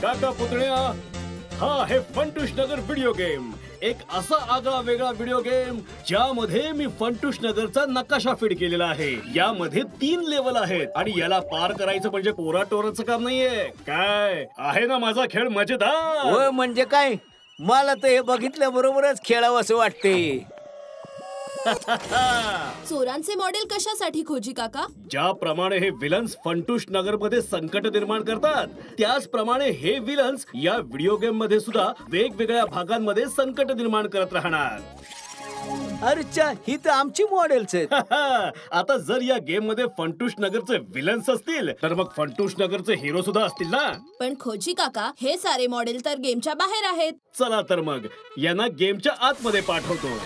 काका पुतण्या, हा आहे फंटूश नगर व्हिडिओ गेम. एक असा आगळा वेगळा व्हिडिओ गेम ज्यामध्ये मी फंटूश नगरचा नकाशा फीड केलेला आहे. यामध्ये 3 लेवल आहेत आणि याला पार करायचं म्हणजे पोराटोराचं काम नाहीये. काय आहे ना माझा खेळ मजेदार? होय म्हणजे काय, मला तर हे बघितल्या बरोबरच खेळावं असं वाटते. चोरांचे मॉडेल कशासाठी खोजी काका? ज्याप्रमाणे हे विलन्स फंटूश नगर मध्ये संकट निर्माण करतात, त्याचप्रमाणे हे विलन्स या व्हिडिओ गेम मध्ये सुद्धा वेगवेगळ्या भागांमध्ये संकट निर्माण करत राहणार. अरेच्या, ही तर आमची मॉडेल्स आहेत. आता जर या गेम मध्ये फंटूश नगरचे विलन्स असतील तर मग फंटूश नगरचे हिरो सुद्धा असतील ना. पण खोजी काका, हे सारे मॉडेल तर गेमच्या बाहेर आहेत. चला तर मग यांना गेमच्या आतमध्ये पाठवतो.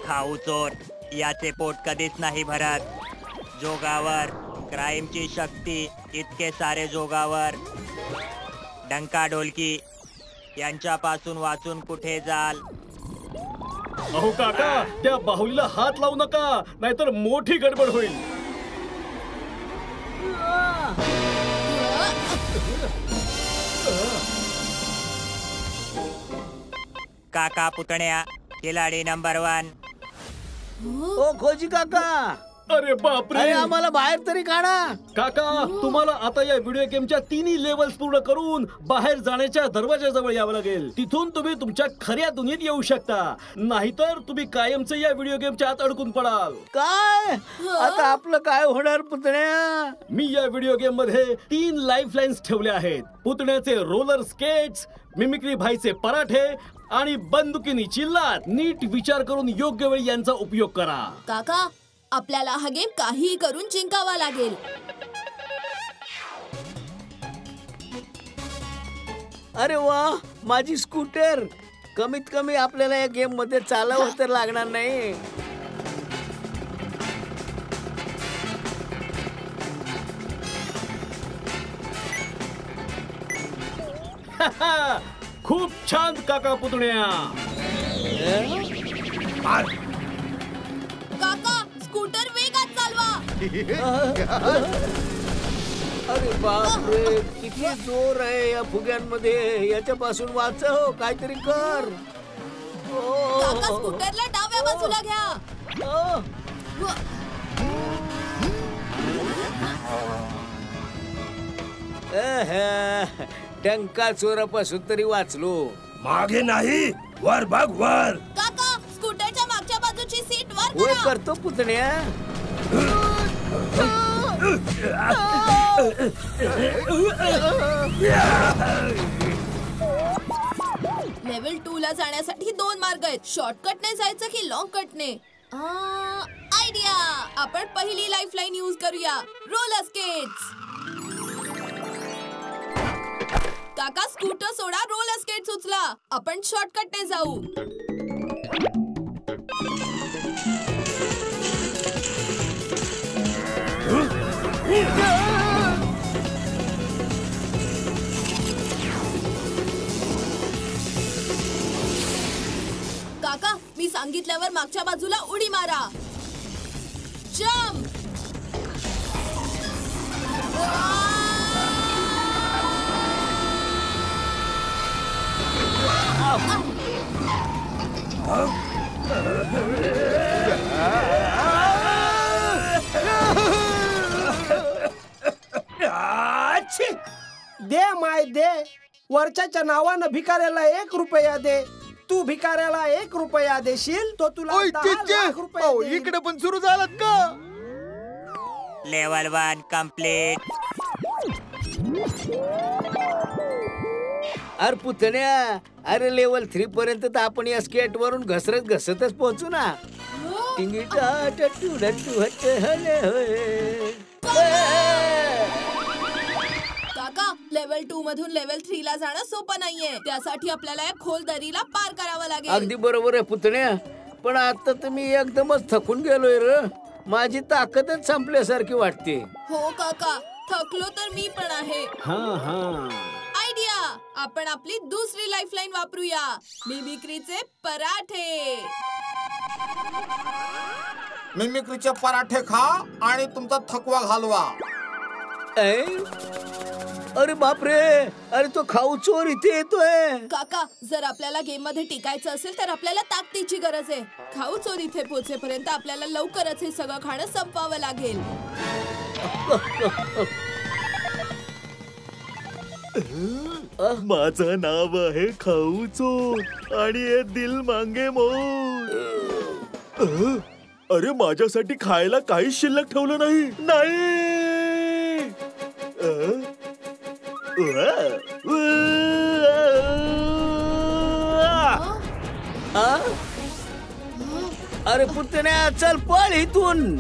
खाऊ चोर, याचे पोट कधीच नाही भरत. जोगावर क्राईमची शक्ती, इतके सारे जोगावर. डंका ढोलकी, यांच्यापासून वाचून कुठे जाल? अहो काका, त्या बाहुलीला हात लावू नका, नाहीतर मोठी गडबड होईल. काका पुतण्या, खिलाडी नंबर 1. ओ खोजी काका, अरे बापरे, अरे आम्हाला बाहेर तरी काढा. काका तुम्हाला आता या व्हिडिओ गेमच्या 3 लेवल्स पूर्ण करून बाहेर जाण्याच्या दरवाजाजवळ यावं लागेल. तिथून तुम्ही तुमच्या खऱ्या दुनियेत येऊ शकता, नाहीतर तुम्ही कायमचे या व्हिडिओ गेमच्या आत अडकून पडाल. काय आता आपलं काय होणार पुतण्या? मी या व्हिडिओ गेम मध्ये 3 लाईफ लाईन्स ठेवले आहेत. पुतण्याचे रोलर स्केट्स, मिमिक्री भाईचे पराठे आणि बंदुकीनी चिल्लात. नीट विचार करून योग्य वेळी यांचा उपयोग करा. काका, आपल्याला हा गेम काहीही करून जिंकावा लागेल. अरे वा, माझी स्कूटर. कमीत कमी आपल्याला या गेम मध्ये चालवं तर लागणार नाही. खूप छान काका पुतण्या. काका, स्कूटर वेगात चालवा. अरे बापरे, किती जोर आहे या फुग्यांमध्ये. याच्यापासून वाचव, काहीतरी कर. काका, स्कूटरला डाव्या बाजूला घ्या. डंका चोरापासून तरी वाचलो. मागे नाही, वर बघ वर. काका, स्कूटरच्या मागच्या बाजूची सीट वर होय करा. करतो पुतण्या. लेवल 2 ला जाण्यासाठी 2 मार्ग आहेत. शॉर्टकटने जायचं की लॉंग कटने? आयडिया, आपण पहिली लाईफलाईन यूज करूया, रोलर स्केट्स. काका, स्कूटर सोडा, रोलर स्केट्स उचला. आपण शॉर्टकटने जाऊ. काका, मी सांगितल्यावर मागच्या बाजूला उडी मारा. जम्प. दे माय दे. वरच्याच्या नावानं भिकाऱ्याला 1 रुपया दे. तू भिकाऱ्याला 1 रुपया देशील तो तुला 10 लाख रुपये देईल. इकडे पण सुरू झालात का? Level 1 complete. अरे पुतण्या, अरे लेवल 3 पर्यंत तर आपण या स्केट वरून घसरतच पोहोचू ना. काका, लेवल 2 मधून लेवल 3 ला जाणं सोपं नाहीये. त्यासाठी आपल्याला या खोल दरीला पार करावं लागेल. अगदी बरोबर आहे पुतण्या, पण आता तर मी एकदमच थकून गेलोय र. माझी ताकदच संपल्यासारखी वाटते. हो काका, थकलो तर मी पण आहे. आयडिया, आपण आपली दुसरी लाईफलाईन वापरूया, मिमिक्रीचे पराठे. मिमिक्रीचे पराठे खा आणि तुमचा थकवा घालवा. अरे बापरे, अरे तो खाऊ चोर इथे येतोय. काका, जर आपल्याला गेम मध्ये टिकायचं असेल तर आपल्याला ताकदीची गरज आहे. खाऊ चोर इथे पोहोचेपर्यंत आपल्याला लवकरच हे सगळं खाणं संपवावं लागेल. माझं नाव आहे खाऊ चोर आणि हे दिल मांगे मोर. अरे माझ्यासाठी खायला काहीच शिल्लक ठेवलं नाही. अरे पुतण्या, चल पळ इथून.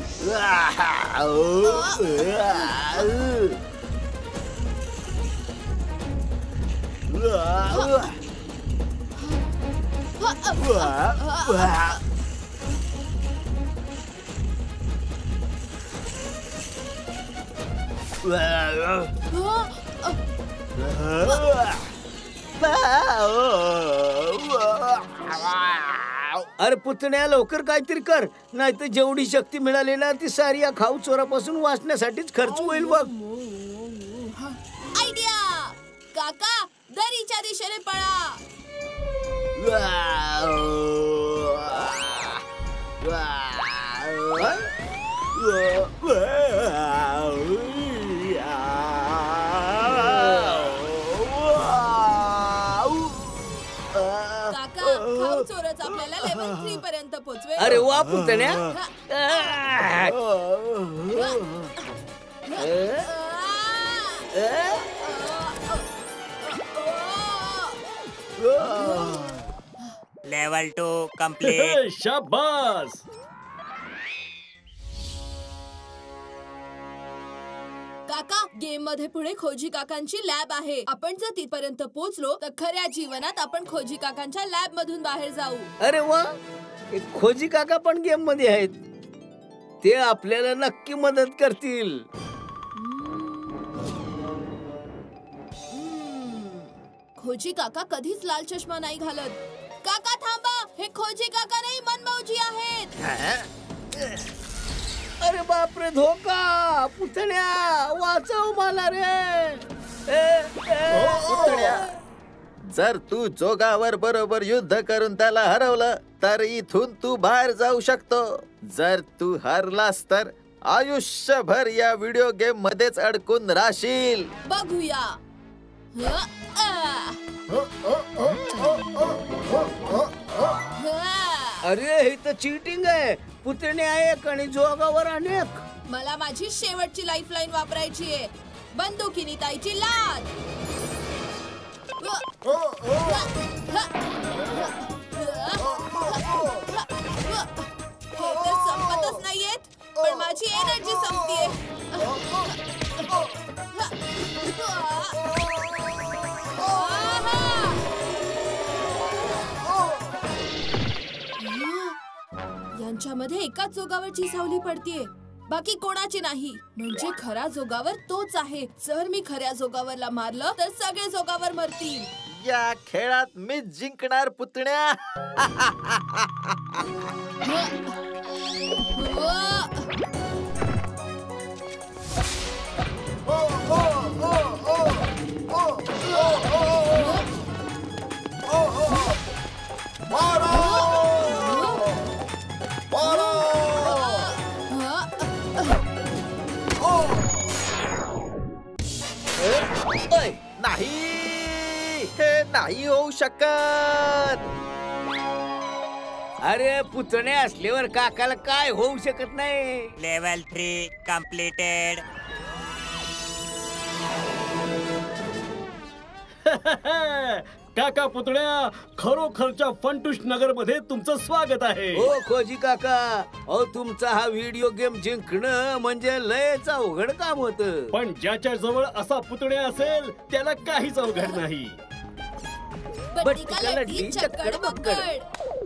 अरे पुतण्या, लवकर काहीतरी कर, नाही तर जेवढी शक्ती मिळाली ना ती सारी या खाऊ चोरापासून वाचण्यासाठीच खर्च होईल बघ. आयडिया! काका, दरीच्या दिशेने पळा. काका, खाऊ चोरच आपल्याला लेवल 3 पर्यंत पोहोचवेल. अरे वा पुतण्या. Level 2 complete. शाबास. काका, गेम मध्ये पुढे खोजी काकांची लॅब आहे. आपण जर तिथपर्यंत पोहोचलो तर खऱ्या जीवनात आपण खोजी काकांच्या लॅब मधून बाहेर जाऊ. अरे वा, खोजी काका पण गेम मध्ये आहेत. ते आपल्याला नक्की मदत करतील. खोजी काका कधीच लाल चष्मा नाही घालत. काका थांबा, हे खोजी काका नाही मनमौजी आहेत. अरे बापरे, धोका. पुतण्या, वाचव मला रे. पुतण्या, जर तू जोगावर बरोबर युद्ध करून त्याला हरवलं तर इथून तू बाहेर जाऊ शकतो. जर तू हरलास तर आयुष्यभर या व्हिडिओ गेम मध्येच अडकून राहशील. बघूया. अरे हे तर चीटिंग आहे. पुतण्या एक आणि जोगावर अनेक. मला माझी शेवटची लाईफलाईन वापरायची आहे. बंदुकीनी ताईची लाद. हे तर संपतच नाहीयेत, पण माझी एनर्जी संपतीये. यांच्यामध्ये एकाच जोगावरची सावली पडतीये, बाकी कोणाची नाही. म्हणजे खरा जोगावर तोच आहे. जर मी खऱ्या जोगावरला मारलं तर सगळे जोगावर मरतील. या खेळात मी जिंकणार पुतण्या. नाही, हे नाही होऊ शकत. अरे पुतण्या असल्यावर काकाला काय होऊ शकत नाही. Level 3 completed. काका पुतण्या, खरोखरच्या फंटूश नगर मध्ये तुमचं स्वागत आहे. हो खोजी काका, अहो तुमचा हा व्हिडिओ गेम जिंकणं म्हणजे लयच अवघड काम होतं. पण ज्याच्या जवळ असा पुतण्या असेल त्याला काहीच अवघड नाही. बट्टिका लट्टी, चक्कड बक्कड,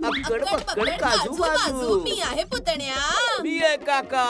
अक्कड पक्कड, काजू बाजू. मी आहे पुतण्या. मी आहे काका.